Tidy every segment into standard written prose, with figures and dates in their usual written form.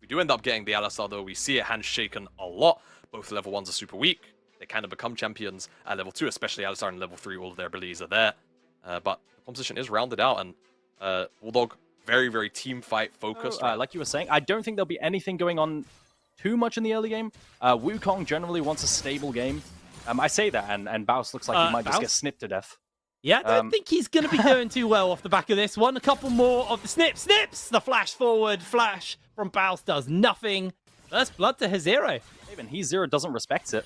do end up getting the Alistar, though, we see it handshaken a lot. Both level 1s are super weak. They kind of become champions at level 2, especially Alistar in level 3. All of their abilities are there. But the composition is rounded out, and Bulldog, very, very team fight focused. Like you were saying, I don't think there'll be anything going on too much in the early game. Wukong generally wants a stable game. I say that, and Baus looks like he might just get snipped to death. Yeah, I don't think he's going to be doing too well off the back of this one. A couple more of the snips. The flash forward, flash from Baus does nothing. First blood to Hezero. Even Hezero doesn't respect it.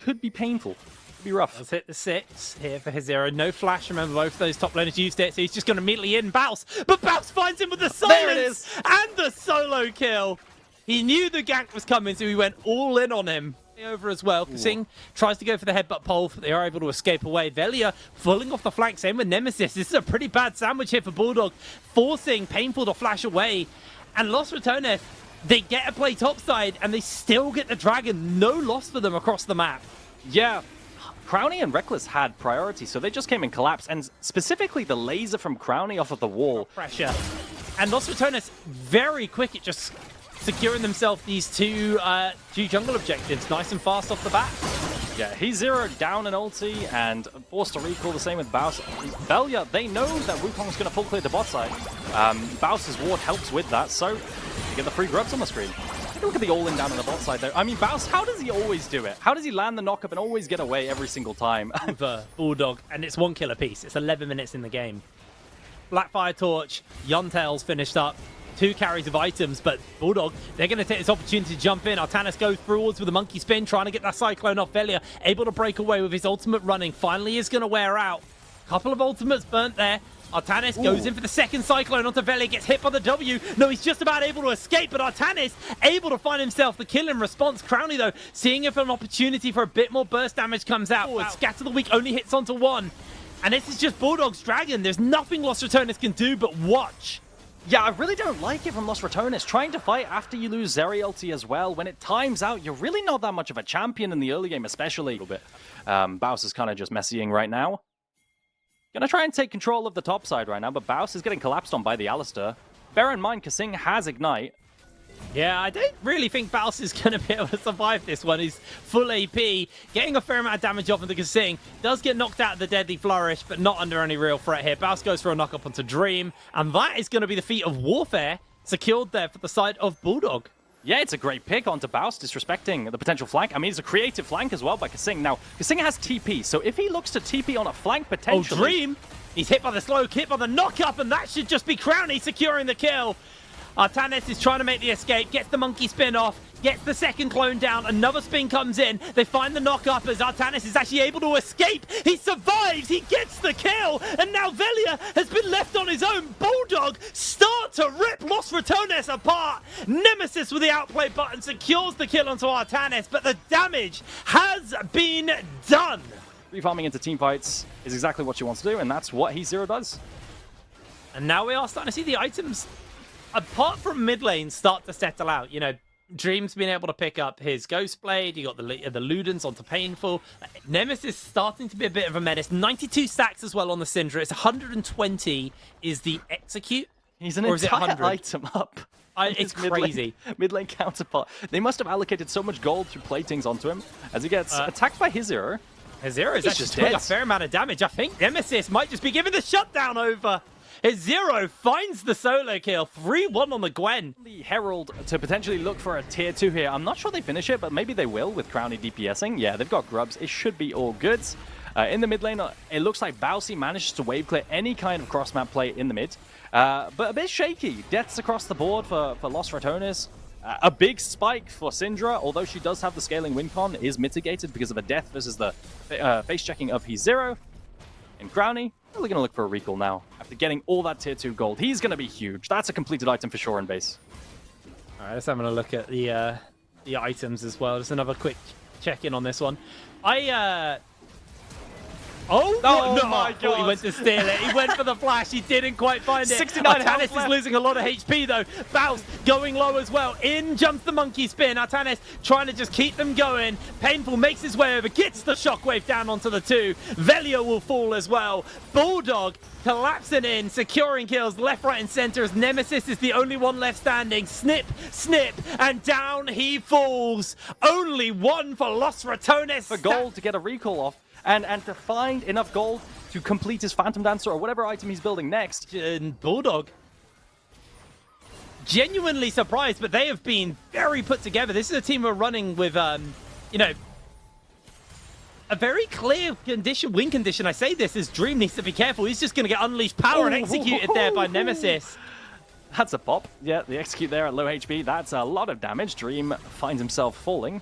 Could be painful. Could be rough. Let's hit the 6 here for Hezero. No flash. Remember, both of those top laners used it, so he's just going to immediately in Baus. But Baus finds him with the silence There it is. and the solo kill. He knew the gank was coming, so he went all in on him. Over as well. Kasing tries to go for the headbutt pole, but they are able to escape away. Velia falling off the flank, same with Nemesis. This is a pretty bad sandwich here for Bulldog, forcing Painful to flash away. And Los Ratones, they get a play topside, and they still get the dragon. No loss for them across the map. Yeah, Crownie and Reckless had priority, so they just came and collapsed. And specifically the laser from Crownie off of the wall. Pressure. And Los Ratones, very quick at just securing themselves these two jungle objectives nice and fast off the bat. Yeah, he's zeroed down an ulti and forced to recall. The same with Baus. Velia, they know that Wukong's going to full clear the bot side. Baus's ward helps with that, so you get the free grubs on the screen. Take a look at the all-in down on the bot side, though. I mean, Baus, how does he always do it? How does he land the knock-up and always get away every single time? Over Bulldog, and it's 1 kill apiece. It's 11 minutes in the game. Blackfire Torch, Yuntail's finished up. 2 carries of items, but Bulldog, they're going to take this opportunity to jump in. Artanis goes forwards with a monkey spin, trying to get that Cyclone off Velia, able to break away with his ultimate running. Finally is going to wear out. Couple of ultimates burnt there. Artanis goes in for the second Cyclone onto Velia, gets hit by the W. No, he's just about able to escape, but Artanis able to find himself the kill in response. Crownie, though, seeing if an opportunity for a bit more burst damage comes out. Wow. Scatter the Weak only hits onto 1. And this is just Bulldog's Dragon. There's nothing Los Ratones can do but watch. Yeah, I really don't like it from Los Ratones. Trying to fight after you lose Zeri ulti as well. When it times out, you're really not that much of a champion in the early game, especially. A little bit. Baus is kind of just messying right now. Gonna try and take control of the top side right now, but Baus is getting collapsed on by the Alistar. Bear in mind, Kasing has Ignite. Yeah, I don't really think Baus is going to be able to survive this one. He's full AP, getting a fair amount of damage off of the Kasing. Does get knocked out of the Deadly Flourish, but not under any real threat here. Baus goes for a knock-up onto Dream, and that is going to be the feat of Warfare secured there for the side of Bulldog. Yeah, it's a great pick onto Baus, disrespecting the potential flank. I mean, it's a creative flank as well by Kasing. Now, Kasing has TP, so if he looks to TP on a flank potentially... Oh, Dream! He's hit by the slow, hit by the knock-up, and that should just be Crownie securing the kill. Artanis is trying to make the escape, gets the monkey spin off, gets the second clone down, another spin comes in, they find the knock-up as Artanis is actually able to escape, he survives, he gets the kill, and now Velia has been left on his own. Bulldog start to rip Los Ratones apart. Nemesis with the outplay button secures the kill onto Artanis, but the damage has been done. Refarming into team fights is exactly what she wants to do, and that's what Hezero does. And now we are starting to see the items, apart from mid lane, start to settle out. You know, Dream's been able to pick up his Ghost Blade. You got the Ludens onto Painful. Nemesis starting to be a bit of a menace. 92 stacks as well on the Syndra. It's 120 is the Execute. He's an entire item up. It's crazy. Mid lane counterpart. They must have allocated so much gold through platings onto him as he gets attacked by Hezero. Hezero is actually doing a fair amount of damage. I think Nemesis might just be giving the shutdown over. Hezero finds the solo kill. 3-1 on the Gwen. The Herald to potentially look for a tier 2 here. I'm not sure they finish it, but maybe they will with Crownie DPSing. Yeah, they've got grubs. It should be all good. In the mid lane, it looks like Bausy manages to wave clear any kind of cross-map play in the mid. But a bit shaky. Deaths across the board for Los Ratones. A big spike for Syndra, although she does have the scaling win con, is mitigated because of a death versus the face checking of Hezero. And Crownie, really going to look for a recall now. After getting all that tier 2 gold, he's going to be huge. That's a completed item for sure in base. All right, let's have a look at the items as well. Just another quick check-in on this one. Oh, no, my I thought he God. went to steal it. He went for the flash. He didn't quite find it. 69 health Artanis is left. losing a lot of HP, though. Baus going low as well. In jumps the monkey spin. Artanis trying to just keep them going. Painful makes his way over, gets the shockwave down onto the 2. Velio will fall as well. Bulldog collapsing in, securing kills left, right, and center as Nemesis is the only one left standing. Snip, snip, and down he falls. Only one for Los Ratones. For gold to get a recall off. And to find enough gold to complete his Phantom Dancer or whatever item he's building next. And Bulldog, genuinely surprised, but they have been very put together. This is a team who are running with, you know, a very clear condition, win condition. I say this as Dream needs to be careful. He's just going to get unleashed power and executed there by Nemesis. That's a pop. Yeah, the execute there at low HP. That's a lot of damage. Dream finds himself falling.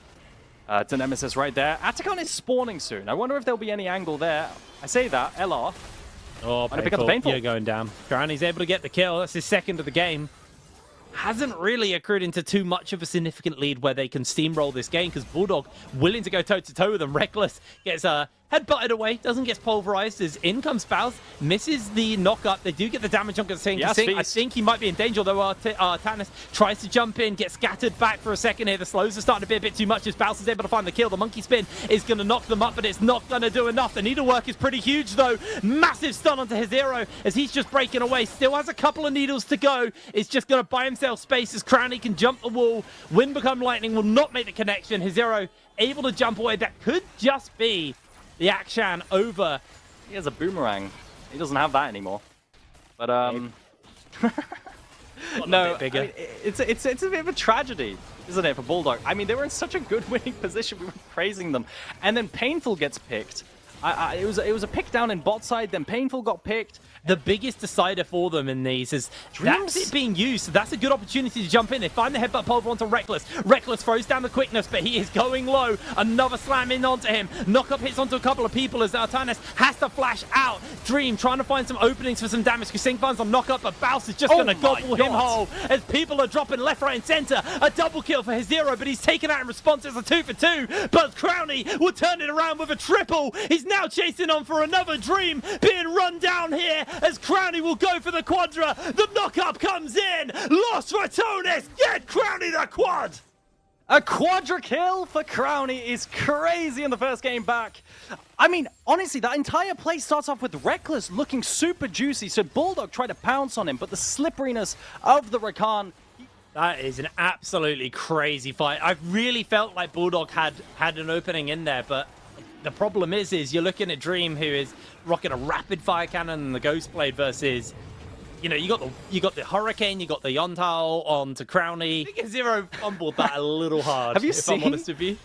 To Nemesis right there. Atacon is spawning soon. I wonder if there'll be any angle there. I say that. LR. Oh, pick up the Painful. You're going down. Crownie's able to get the kill. That's his second of the game. Hasn't really accrued into too much of a significant lead where they can steamroll this game because Bulldog willing to go toe-to-toe with them. Reckless gets head butted away, doesn't get pulverized as in comes Baus, misses the knock-up. They do get the damage on Kasing. Yes, I think he might be in danger, though Artanis tries to jump in, gets scattered back for a second here. The slows are starting to be a bit too much as Baus is able to find the kill. The monkey spin is going to knock them up, but it's not going to do enough. The needlework is pretty huge, though. Massive stun onto his hero as he's just breaking away. Still has a couple of needles to go. It's just going to buy himself space as Crownie can jump the wall. Wind become lightning will not make the connection. His hero able to jump away. That could just be the action over. He has a boomerang. He doesn't have that anymore. But no, bigger. I mean, it's a bit of a tragedy, isn't it, for Bulldog? I mean, they were in such a good winning position. We were praising them, and then Painful gets picked. It was a pick down in bot side. Then Painful got picked. The biggest decider for them in these is that's it being used. So that's a good opportunity to jump in. They find the headbutt pulver onto Reckless. Reckless throws down the quickness, but he is going low. Another slam in onto him. Knock-up hits onto a couple of people as Artanis has to flash out. Dream trying to find some openings for some damage. Kasing finds some knock-up, but Baus is just going to gobble him whole as people are dropping left, right, and center. A double kill for his hero, but he's taken out in response as a 2 for 2. But Crownie will turn it around with a triple. He's now chasing on for another. Dream being run down here as Crownie will go for the Quadra. The knock-up comes in. Los Ratones get Crownie the quad. A Quadra kill for Crownie is crazy in the first game back. I mean, honestly, that entire play starts off with Reckless looking super juicy. So Bulldog tried to pounce on him, but the slipperiness of the Rakan. That is an absolutely crazy fight. I really felt like Bulldog had an opening in there, but the problem is you're looking at Dream, who is rocking a rapid fire cannon and the Ghost Blade versus, you know, you got the Hurricane, you got the Yontal on to Crownie. I think Zero fumbled that a little hard. Have you if seen? I'm honest with you.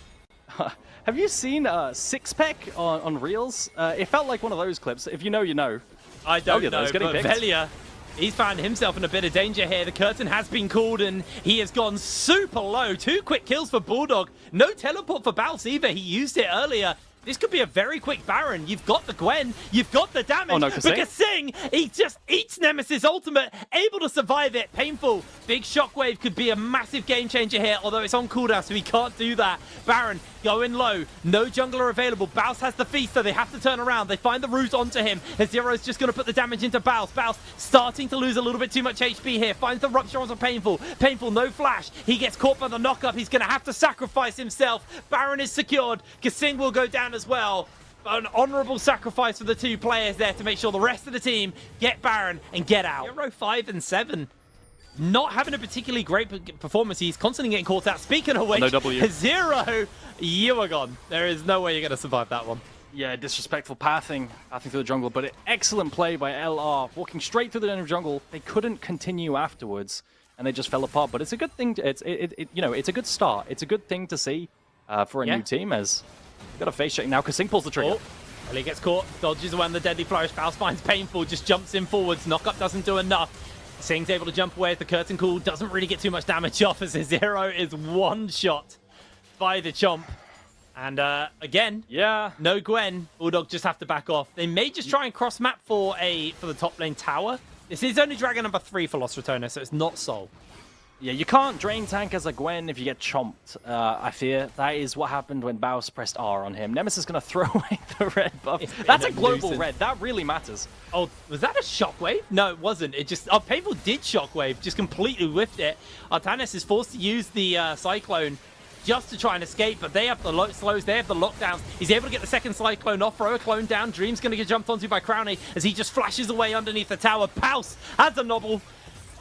Have you seen Sixpack on Reels? It felt like one of those clips. If you know, you know. I don't know, those, but Velia, he's found himself in a bit of danger here. The curtain has been called and he has gone super low. 2 quick kills for Bulldog. No teleport for Baus either. He used it earlier. This could be a very quick Baron. You've got the Gwen, you've got the damage. Oh, no, but Kasing, he just eats Nemesis ultimate, able to survive it. Painful. Big shockwave could be a massive game changer here, although it's on cooldown, so he can't do that. Baron going low. No jungler available. Baus has the feast, so they have to turn around. They find the root onto him. Zero's just going to put the damage into Baus. Baus starting to lose a little bit too much HP here. Finds the rupture onto Painful. Painful, no flash. He gets caught by the knock-up. He's going to have to sacrifice himself. Baron is secured. Kasing will go down as well. An honorable sacrifice for the 2 players there to make sure the rest of the team get Baron and get out. Hero 5 and 7. Not having a particularly great performance. He's constantly getting caught out. Speaking of which, no W. Zero, you are gone. There is no way you're going to survive that one. Yeah, disrespectful pathing through the jungle, but excellent play by LR. Walking straight through the jungle. They couldn't continue afterwards, and they just fell apart. But it's a good thing. It's a good start. It's a good thing to see for a new team as got a face check now. Kasing pulls the trigger. Well, he gets caught, dodges around the deadly flourish. Baus finds Painful, just jumps in forwards. Knockup doesn't do enough. Sing's able to jump away as the curtain call doesn't really get too much damage off as his hero is one shot by the Chomp. And again, no Gwen. Bulldog just have to back off. They may just try and cross map for the top lane tower. This is only dragon number 3 for Los Ratones, so it's not Sol. Yeah, you can't drain tank as a Gwen if you get chomped, I fear. That is what happened when Baus pressed R on him. Nemesis is going to throw away the red buff. That's a global red. That really matters. Oh, was that a shockwave? No, it wasn't. It just... Oh, Painful did shockwave, just completely whiffed it. Artanis is forced to use the Cyclone just to try and escape, but they have the slows, they have the lockdowns. He's able to get the second Cyclone off, throw a clone down. Dream's going to get jumped onto by Crownie as he just flashes away underneath the tower. Baus has a nobble.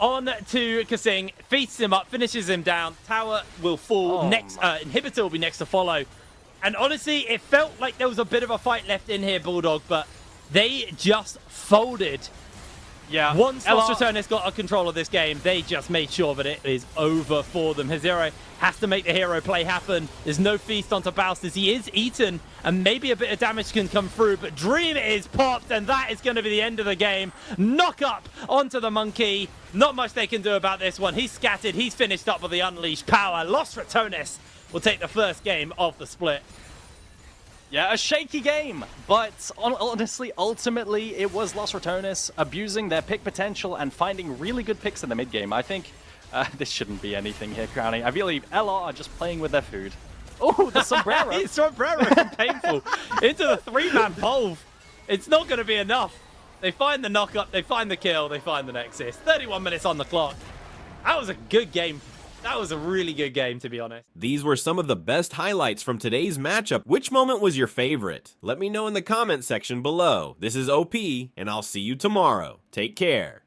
On to Kasing, feasts him up, finishes him down. Tower will fall next. Inhibitor will be next to follow. And honestly, it felt like there was a bit of a fight left in here, Bulldog, but they just folded. Yeah. Once Los Ratones got a control of this game, they just made sure that it is over for them. His hero has to make the hero play happen. There's no feast onto Baus as he is eaten, and maybe a bit of damage can come through, but Dream is popped, and that is going to be the end of the game. Knock up onto the monkey. Not much they can do about this one. He's scattered. He's finished up with the unleashed power. Los Ratones will take the first game of the split. Yeah, a shaky game, but honestly, ultimately, it was Los Ratones abusing their pick potential and finding really good picks in the mid game. I think this shouldn't be anything here, Crownie. I believe LR are just playing with their food. Oh, the sombrero! It's sombrero from Painful into the three-man pole. It's not going to be enough. They find the knock-up, they find the kill, they find the Nexus. 31 minutes on the clock. That was a good game. That was a really good game, to be honest. These were some of the best highlights from today's matchup. Which moment was your favorite? Let me know in the comment section below. This is OP, and I'll see you tomorrow. Take care.